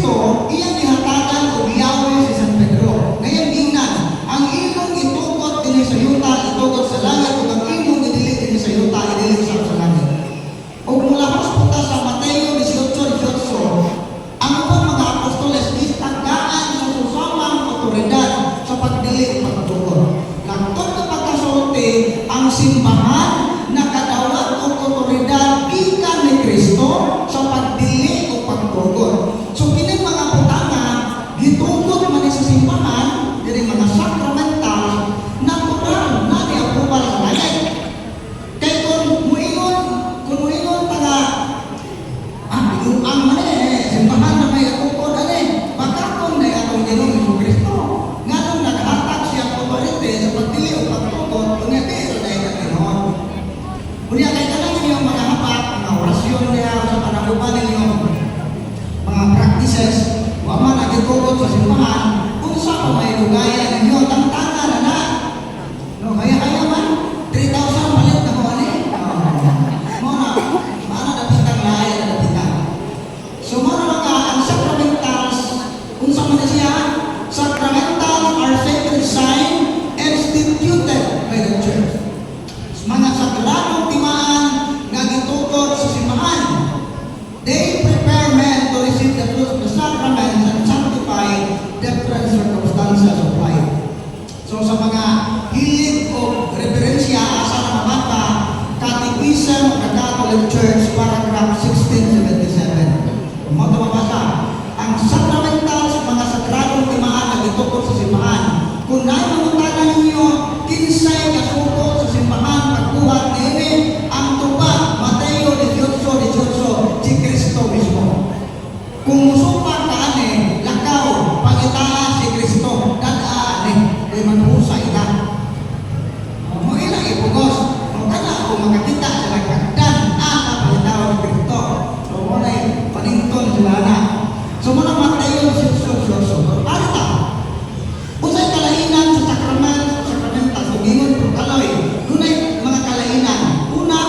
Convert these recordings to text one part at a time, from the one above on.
Kristo, iyang gihatagan o giyawi si San Pedro. Ngayon ingnan, ang imong itukot dinhi sa yuta, itukot sa langit, ug ang imong idili dinhi sa yuta, idili sa langit. Ug mula punta sa Mateo 18:18, ang mga apostoles gitagaan sa susamang otoridad sa pagdili ug pagtukot. Nagtud na pagkasulti ang simbahan nakadawat og otoridad gikan ni Kristo sa pagdili ug pagtukot. So kining mga butana gitugot man sa simbahan diri mga sakramental natural na ni-approval sa langit. Kay kung muingon taga ang simbahan na may tukod pagkakon na atong Ginoong Kristo nganong naghatag siya authority sa pagdili ug pagtukot unya pero dahil ka Ginoon. Unya kay kanang inyong mga hapak, mga orasyon niya sa pananguban ninyo, mga practices, wama na gitugot sa simbahan, kung sa pa may lugaya ninyo, tangtangan na na. No, kaya man, 3,000 palit na ko Muna, maana na pitang lahay na pitang. So, muna mga, ang sacramentals, kung sa man siya, sacramentals are sacred sign instituted by the church. Mga sagradong timaan nga gitukod sa simbahan. They prepare men to receive the fruit of the sacraments and sanctify different circumstances of life. So sa mga hilig o referensya sa namamata, Catechism of the Catholic Church, paragraph 1677. Kung mabasa, ang sacramentals, mga sagradong timaan na gitukod sa simbahan. Kung naimangutan ninyo, kinsay kasukot sa simbahan pagkuhat nini ang tubag Mateo 18:18 si Kristo mismo. Kung musupan ka lakaw pangitaan si Kristo dadaan ay manhusay ka. Mo ilang ipugos kung kana kung makakita sa nagkagdan pangitawan ni Kristo. So mo na panington sila na. So mo na Mateo 18:18 arita unsay kalainan sa sakramental sa gingon pero kaloy dunay mga kalainan. Una,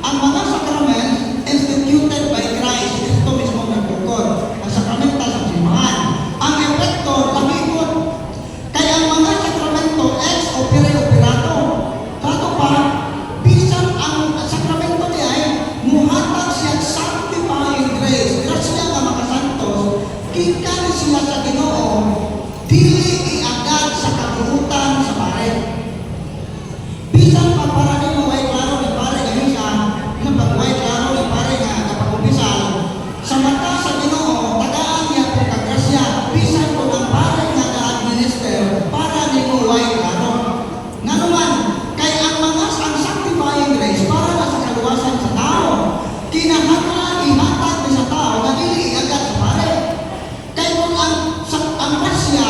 ang mga sacraments instituted by Christ, Kristo mismo nagtukod ang sakramental sa simbahan. Ang epekto lahibot kaya ang mga sakramento ex opere operato kato pa bisan ang sakramento niya ay muhatag siya sanctifying grace, grasya nga mga santos gikan sila sa Ginoo dili iagad sa kabuhutan sa pare. Bisan pagparani mo way klaro ni pare nga misa, kapag way klaro ni pare nga kapag-umpisal, sa mata sa Ginoo tagaan niya po kagrasya bisan po ang pare nga na-administer para ni mo way klaro. Nga naman, kay ang mga ang sanctifying grace para na sa kaluwasan sa tao, kinahanglan ihatag ni sa tao nga dili iagad sa pare. Kay kung ang grasya,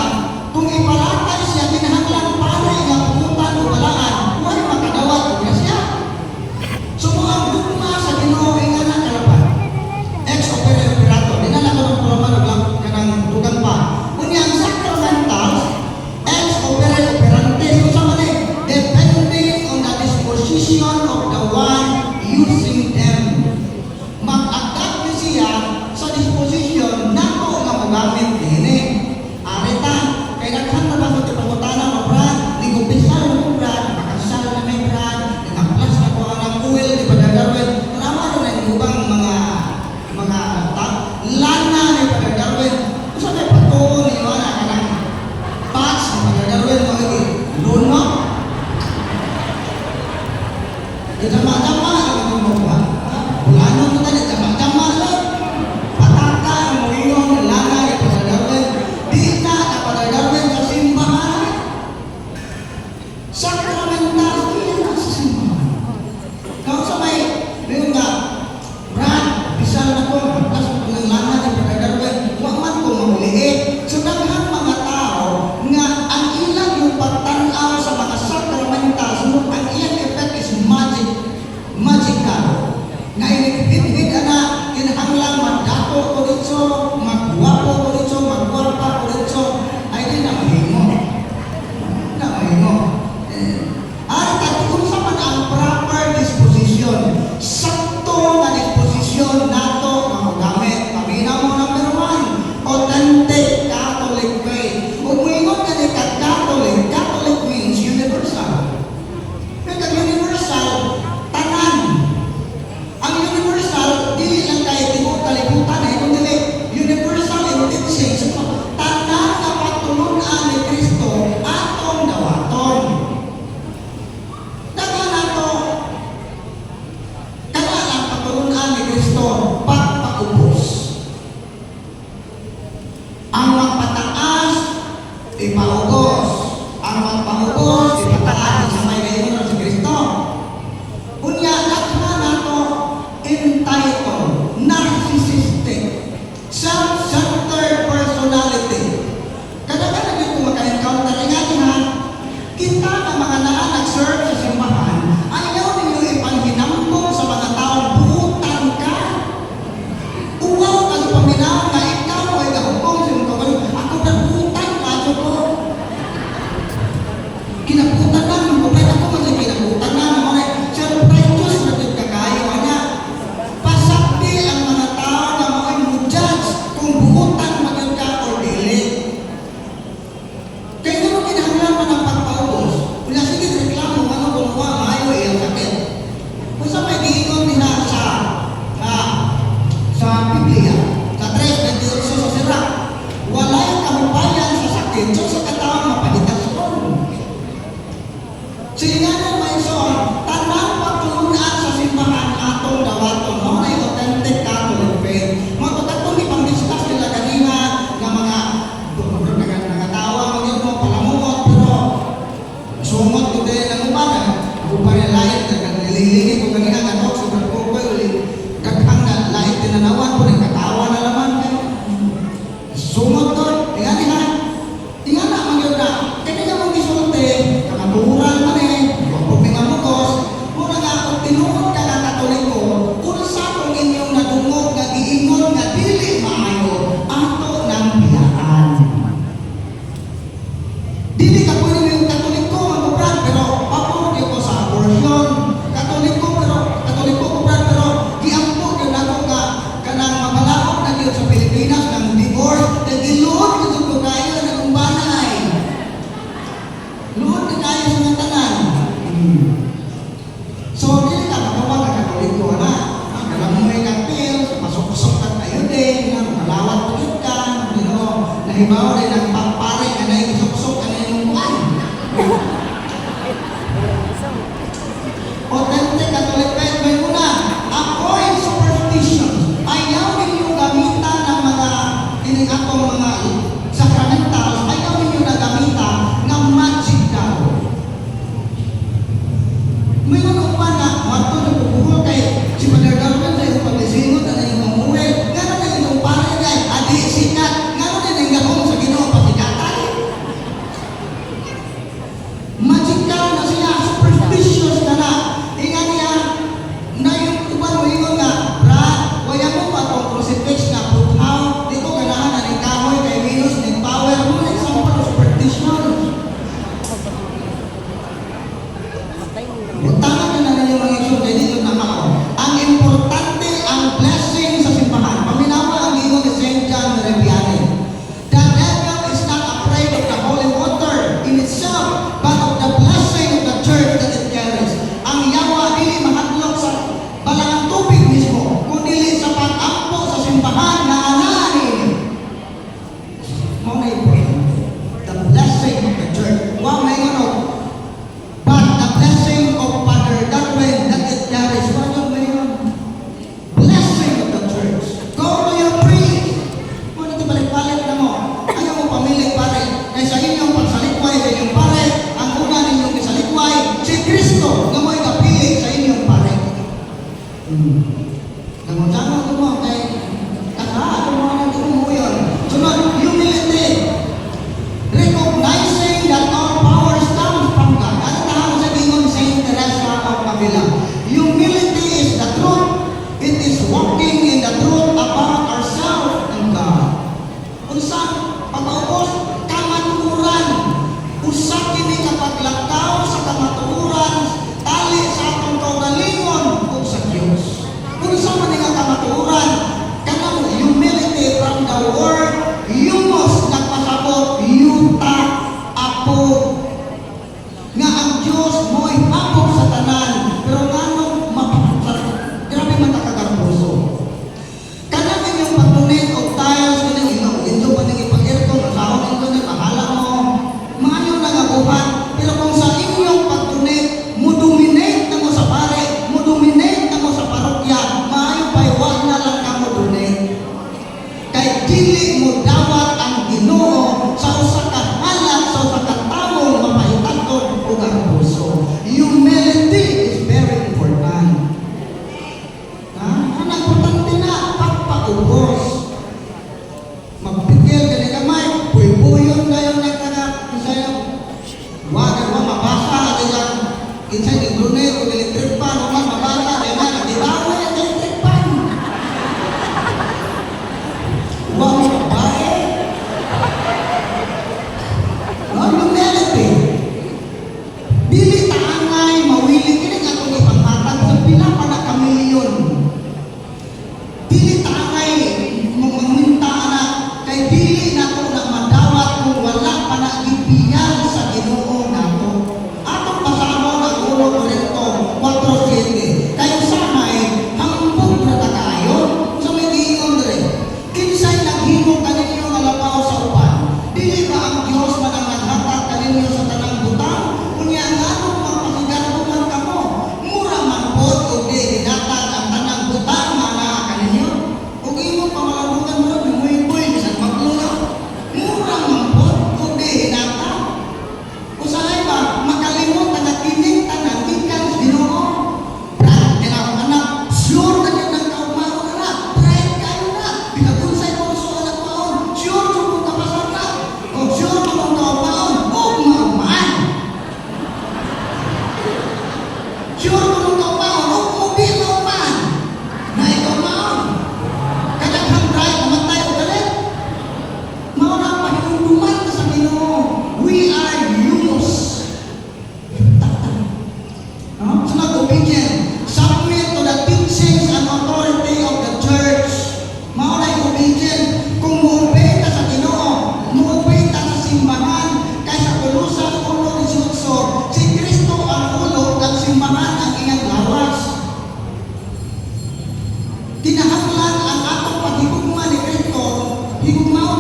kung ipalatay siya, kinahanglan pare nga pumuntan o balaan, huwag makadawat o grasya. So ang dugma sa Ginoo nga na kalapan. Ex opere operato, dinala ko ng pulaman o lang kanang dugan pa. Kunya ang sacramentals, ex opere operante, kung sa man depending on the disposition of the one using them. Mag-adapt ni siya sa disposition nato nga magamit ini. Arita, kay naghan na ba ito pangutana mo brad, nigupisal mo brad, makasal na may brad, nagaplas na ko ang oil, di ba dagarwin, marama na yung ibang mga lana ni padagarwin. Kung sa may patuon ni mga kanang patch ni padagarwin mo yung loan mo. Jama-jama ang mga ulano mo tayo, jama-jama lang. Pataka ang mga lana ni padagarwin. diretso sa katawang mapalitasyon. Sige nga na may son, tanang pagtulungan sa simbahan atong dawaton, no? Na authentic Catholic faith. Mga katong ipang-discuss nila kanina na mga nagatawa, mga mo palamuot, pero sungot ko din ang umaga. Ako pa rin lahat, nililingin ko kanina gatok, sobrang ko ko, kaghang na lahat tinanawan ko, nagkatawa na naman kayo. Sungot ko, tingnan na, magyod na, kanina mong isulti, kamaturan man huwag mga mukos, muna nga kung tinuod ka na Katoliko, kung sa kong inyong nadungog, nag-iingon, nga dili maayo, ato ng biyaan. Dili ka pwede yung Katoliko, magkubrad, pero papur ko sa abortion. Katoliko kubrad, pero giampo yun ako nga kanang mabalaok na yun sa Pilipinas ng divorce, nag-iluod ko ko kayo na kung banay. Luod na kayo sa mga tanan. So, dili ka magawag na Katoliko na. Kaya mo may kapil, pasok-pasok ka kayo din, malawat pa yun ka, nahibaw rin ang pagpare ka na yung pasok-pasok ka na yung buwan. Authentic Catholic faith, may una, avoid superstitions. Ayaw ninyong gamitan ng mga atong mga sacramentals, ayaw ninyong na gamitan ng magic daw. May mga upan na, wato na pupuhol kay si Father Darwin sa iyong pag-isingot na iyong mamuwi. Gano'n na iyong pare kay adi sikat. Gano'n na iyong gahong sa Ginoo pasikatan. Magical na siya, superstitious na na. Ingat niya, na yung upan mo ingon nga, Brad, waya mo pa itong crucifix na puthaw, di ko ganahan na ng kahoy kay Venus, ng power mo, example of superstition. Butangan na yung mga isyo na dito na mao. Ang importante, ang blessing sa simbahan. Paminawa ang ingon ni St. John de Vianney. The devil is not afraid of the holy water in itself, but of the blessing of the church that it carries. Ang yawa dili mahadlok sa balang tubig mismo, kundi sa pag-ampo sa simbahan na ananin. Mao na important. The blessing of the church. Wow, may ingon but the blessing of Father Darwin that it carries. What yung ngayon? Blessing of the church. Go to your priest. Kung ito balik-balik na mo, ayaw mo pamiling pare. Kaya sa inyong pagsalikway sa inyong pare, ang una ninyong isalikway, si Kristo na mo'y kapili sa inyong pare. Namunsan mo mo, kay kakaano mo ang ito mo yun. Sunod, humility. Recognizing that all powers comes from God. Ano tahan sa gingon Saint Teresa of Avila? Humility is the truth. It is walking in the truth about ourselves and God. Unsa pag-aubos kamatuoran. Usa kini kapaglakaw sa kamatuoran, tali sa atong kaugalingon ug sa Dios. Unsa man nga kamatuoran? Kanang humility from the word humos nagpasabot yuta apo nga ang Diyos mo'y hapok sa tanan pero nganong grabe man nakagarboso. Kanang inyong pagtunit o tiles kanang ino pa nang ipag-aircon masahon ito na mahala mo maayo nangabuhan pero kung sa inyong pagtunit mo-dominate na mo sa pare mo-dominate na mo sa parokya maayo pa'y wag na lang ka mo-donate kay dili mo dawat ang Ginoo sa usa ka halat sa usa ka tawo mapahitaton ug ang puso. Humility is very important. Ang importante na pagpaubos. Magpigil ka ni kamay, puy-puyon kayo nagtaga isayo. Wag mo mabasa kaya kinsay ni Brunei o electric pan o man mabasa kaya na di ba electric pan. Wag mo babae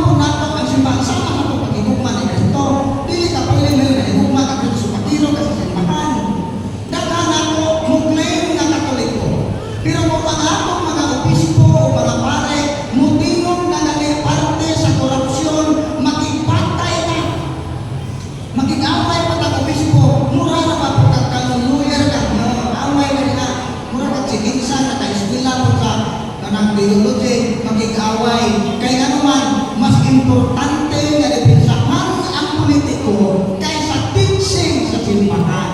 po nato ang simbahan sama sa itong pag-igugma ni Kristo. Dili ka pwede ngayon na igugma ka Kristo sa patiro ka sa simbahan. Daka nato muglayin nga Katoliko. Pero kung ang atong mga obispo o mga pare, mutingog na naging parte sa korupsyon, makipatay na. Makikaway pa tag obispo, mura na ba po kagkalong lawyer ka, no? Away ka na, mura kag siginsan na ka-eskwela po sa kanang theology, makikaway. Kaya naman, mas importante nga depensahan ang politiko kaysa teaching sa simbahan.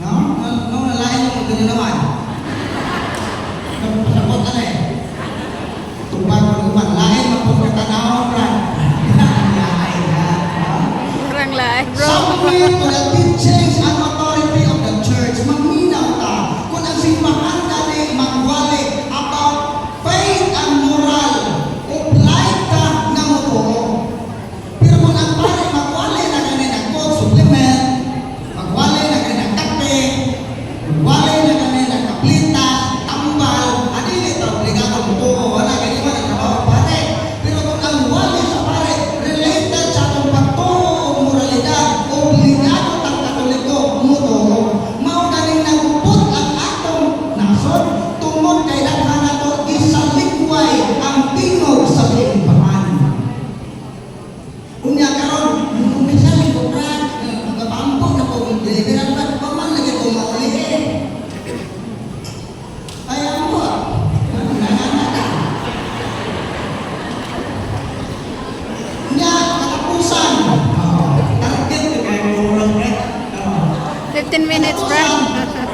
No? No, nalain mo ganun naman. Pasabot na eh. Tupag mo naman, lain mo po katanawang ran. Kurang lain, bro. Submit to the teachings and authority of the church. Maminaw ka kung ang simbahan dali magwali about faith and moral. Apply ka na mo po. Pero kung ang pare magwali na ganun ang food supplement, magwali na ganun ang kape, magwali na ganun ang kaplitas, tambal, adili ito, obligado mo po. Wala ganun man ang trabaho pare. Pero kung ang wali sa pare, related sa itong pagtuo o moralidad, obligado ang Katoliko mo to. Mao galing nagupot ang atong nasod, tungod kay daghan nato isalikway ang tingog sa simbahan. Unya karon, minsan ko brad, magabampo na ko deliveran pa pa man lagi ko mauli eh. Ay ako. Nya katapusan. Target kay murang rek. 15 minutes, bro.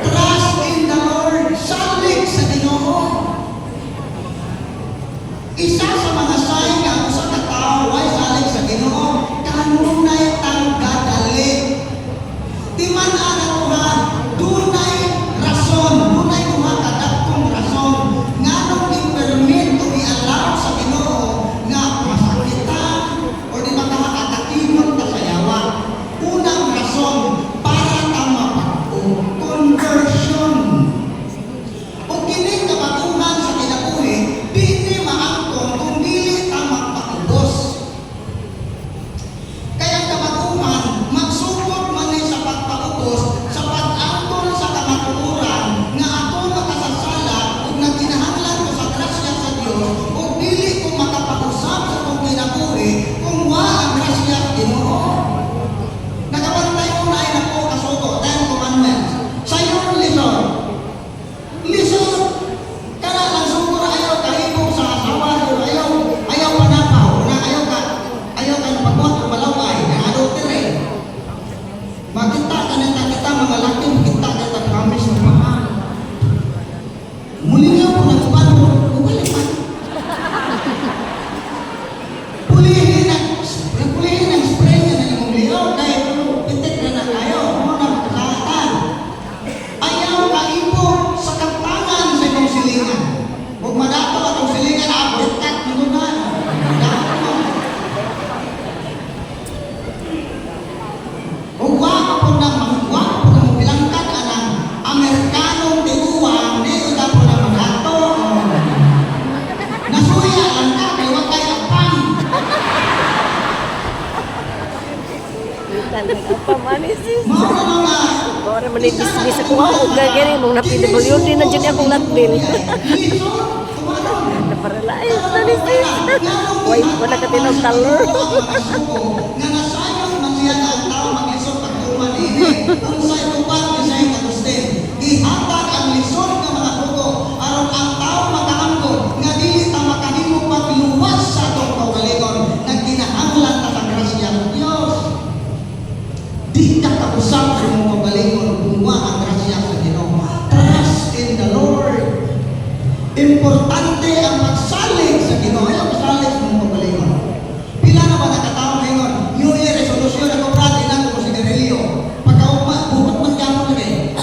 Trust in the Lord. Salig sa Ginoo. Isa sa mga sign nga ang usa ka tawo ay salig sa Ginoo, kanunay tang gadali. Timan-an ako ha, dunay rason, dunay mga kadaktong rason nganong i-permit o i-allow sa Ginoo nga masakitan o di makakatakigon ta sa yawa. Unang rason, para ta mapag-o, conversion. O kining kabaguhan sa kinabuhi, dili maangkon kung dili ta magpaubos. Kaya kabaguhan, magsugod man ni sa pagpaubos sa pag-angkon sa kamatuoran nga ako makasasala ug nagkinahanglan ko sa grasya sa Dios ug dili ko makapag-usab sa kong kinabuhi kung wa ang grasya sa Ginoo. Nakabantay ko na ay nako kasugo, 10 commandments. Sa iyong lison, kana lang sugod ayaw kahibog sa asawa, ayaw panapaw, na ayaw ka pagbuhat o malaway, na adultery. Makita ka kita mga laki, makita ka ng kamis ng mahal. Muli nga po nagkuban mo, bumalik pa. Pulihin ang spray niya ng imong liyaw, kaya pitik na na kayo, mo na makasahatan. Ayaw kaibog sa katangan sa imong silingan. Huwag madato atong silingan, abritat mo na. Dato mo. Huwag wako po na bilangkat ka ng Amerikanong tiguang, di ko dapo na madato. Nasuya lang ka, kay wag kay apang. Apa manis sis? Mao na mga Orang menipis-bis ako ako gagani mong na-PWD na dyan akong latbil. lison, tumanon. Naparalayan na ni sis. Why wala ka tinong color? Nga nasayang man siya na ang tao maglisod pagtuman ini. Kung sa'y tupan ni sa'y katustin. Ihatag ang lisod ng mga pugo aron ang tao makaangkon nga dili ta makahimo pagluwas sa atong kaugalingon nagkinahanglan ta sa grasya ng Dios. Di ka kausap sa imong kaugalingon kung wa ang grasya sa Ginoo. Trust in the Lord. Importante ang pagsalig sa Ginoo. Ayaw pagsalig sa imong kaugalingon. Pila na ba nakataon ngayon? New Year resolution ako brad ilan ko sigarilyo. Pagkaugma buhat man gyapon lagi.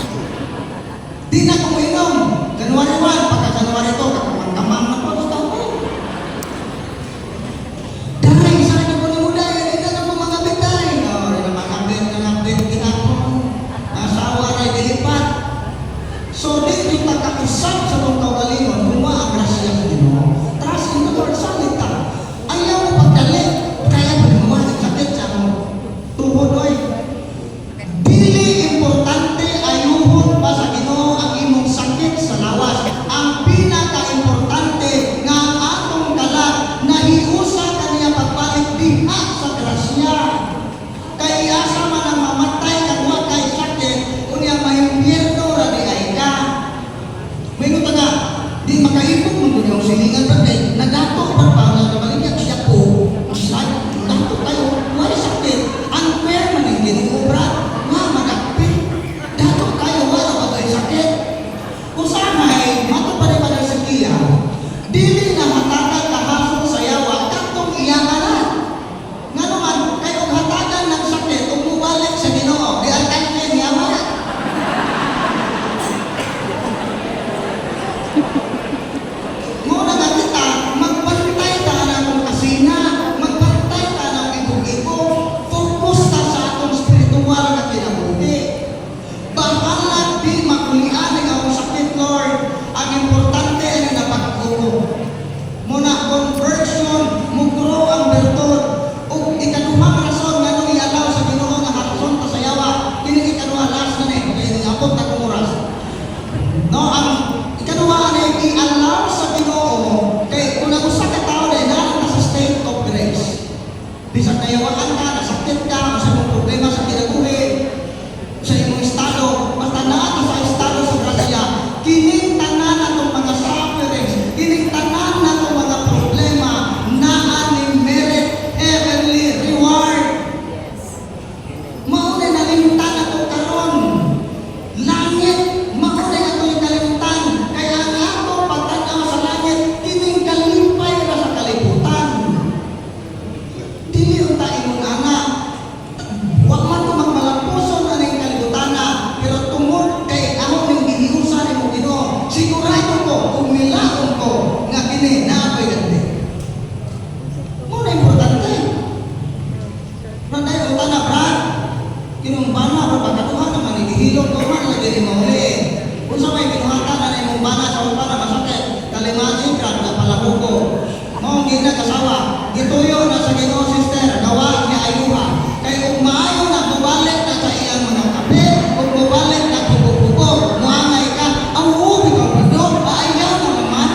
gituyo na sa Ginoo sister, gawa niya ayuha. Kay kung maayo na mubalik na sa iyang mga kape, kung mubalik na tubog-tubog, muangay ka, ang ubi ka pa doon, ayaw mo naman.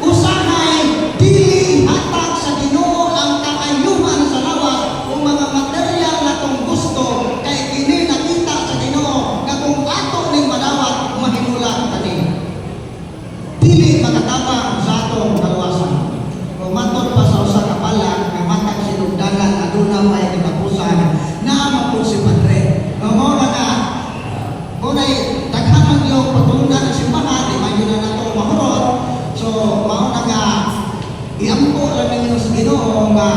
Usahay, dili hatag sa Ginoo ang kaayuhan sa lawas kung mga material na tong gusto, kay kini nakita sa Ginoo na kung ato ning madawat, mahimula kani. Dili makatabang sa atong kaluwasan. Kung matod pa sa usa ka palag nga matag sinugdanan aduna may katapusan na mapud si Padre. Mao na kunay daghan man yung patungdan sa simbahan, di man yun na nato mahurot. So mao na nga iampo lang ninyo sa Ginoo nga